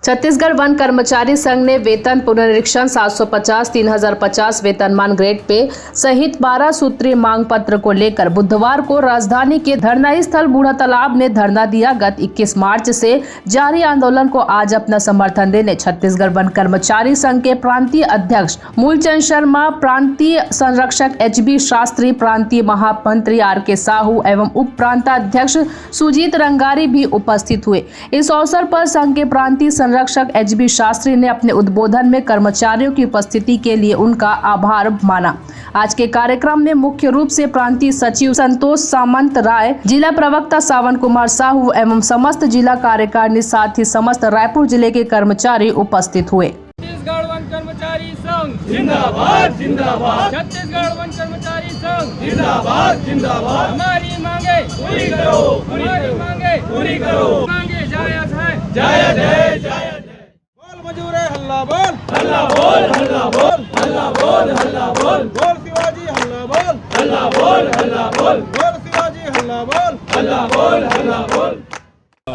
Chhattisgarh one कर्मचारी संघ ने वेतन पुनरीक्षण 750, 3050 वेतनमान ग्रेड पे सहित 12 सूत्रीय मांग पत्र को लेकर बुधवार को राजधानी के धरना स्थल बूढ़ा तालाब में धरना दिया। गत 21 मार्च से जारी आंदोलन को आज अपना समर्थन देने छत्तीसगढ़ वन कर्मचारी संघ के प्रांतीय अध्यक्ष मूलचंद शर्मा, प्रांतीय संरक्षक HB शास्त्री, प्रांतीय महामंत्री RK साहू एवं उप प्रांताध्यक्ष सुजीत रंगारी भी उपस्थित हुए। इस अवसर पर संघ के प्रांतीय संरक्षक HB शास्त्री ने अपने उद्बोधन में कर्मचारियों की उपस्थिति के लिए उनका आभार माना। आज के कार्यक्रम में मुख्य रूप से प्रांतीय सचिव संतोष सामंत राय, जिला प्रवक्ता सावन कुमार साहू एवं समस्त जिला कार्यकारिणी साथ ही समस्त रायपुर जिले के कर्मचारी उपस्थित हुए। छत्तीसगढ़ वन कर्मचारी संघ जिंदाबाद जिंदाबाद, छत्तीसगढ़ वन कर्मचारी संघ जिंदाबाद जिंदाबाद। हमारी मांगे पूरी करो, हमारी मांगे पूरी करो, मांगे जायज है, जायज है, जायज है। बोल मजूर है हल्ला बोल, हल्ला बोल, हल्ला बोल, हल्ला बोल, हल्ला बोल, बोल शिवाजी हल्ला बोल, हल्ला बोल, हल्ला बोल, बोल शिवाजी हल्ला बोल, हल्ला बोल, हल्ला बोल।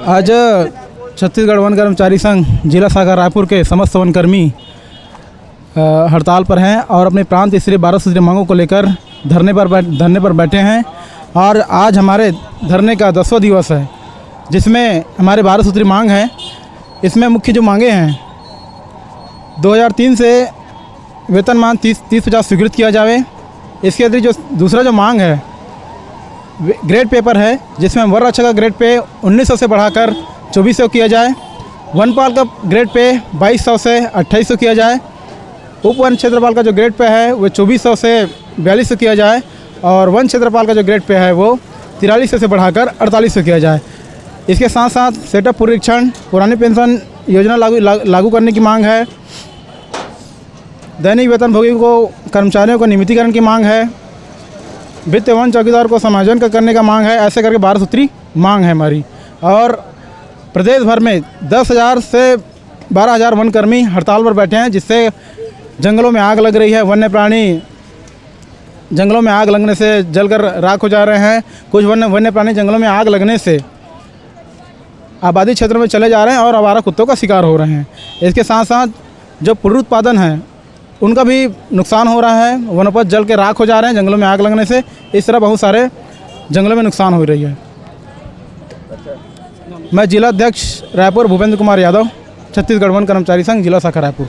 आज छत्तीसगढ़ वन कर्मचारी संघ जिला शाखा रायपुर के समस्त वनकर्मी हड़ताल पर हैं और अपने प्रांत स्तरीय 12 सूत्रीय मांगों को लेकर धरने पर बैठे हैं। और आज हमारे धरने का 10वां दिवस है, जिसमें हमारे 12 सूत्रीय मांग हैं। इसमें मुख्य जो मांगे हैं, 2003 से वेतनमान 30-50 स्वीकृत किया जावे। इसके अतिरिक्त जो दूसरा जो मांग है ग्रेड पेपर है, जिसमें वन रक्षक का ग्रेड पे 1900 से बढ़ाकर 2400 किया जाए, वनपाल का ग्रेड पे 2200 से 2800 किया जाए, उप वन क्षेत्रपाल का जो ग्रेड पे है वो 2400 से 4200 किया जाए और वन क्षेत्रपाल का जो ग्रेड पे है वो 4300 से बढ़ाकर 4800 किया जाए। इसके साथ साथ सेटअप पुनरीक्षण, पुरानी पेंशन योजना लागू करने की मांग है। दैनिक वेतन भोगी को कर्मचारियों को नियमितीकरण की मांग है। वित्त वन चौकीदार को समायोजन करने का मांग है। ऐसे करके 12 सूत्री मांग है हमारी। और प्रदेश भर में 10,000 से 12,000 वनकर्मी हड़ताल पर बैठे हैं, जिससे जंगलों में आग लग रही है। वन्य प्राणी जंगलों में आग लगने से जलकर राख हो जा रहे हैं। कुछ वन्य प्राणी जंगलों में आग लगने से आबादी क्षेत्रों में चले जा रहे हैं और आवारा कुत्तों का शिकार हो रहे हैं। इसके साथ साथ जो पुनरुत्पादन है उनका भी नुकसान हो रहा है। वनोपज जल के राख हो जा रहे हैं जंगलों में आग लगने से। इस तरह बहुत सारे जंगलों में नुकसान हो रही है। मैं जिला अध्यक्ष रायपुर भूपेंद्र कुमार यादव, छत्तीसगढ़ वन कर्मचारी संघ जिला शाखा रायपुर।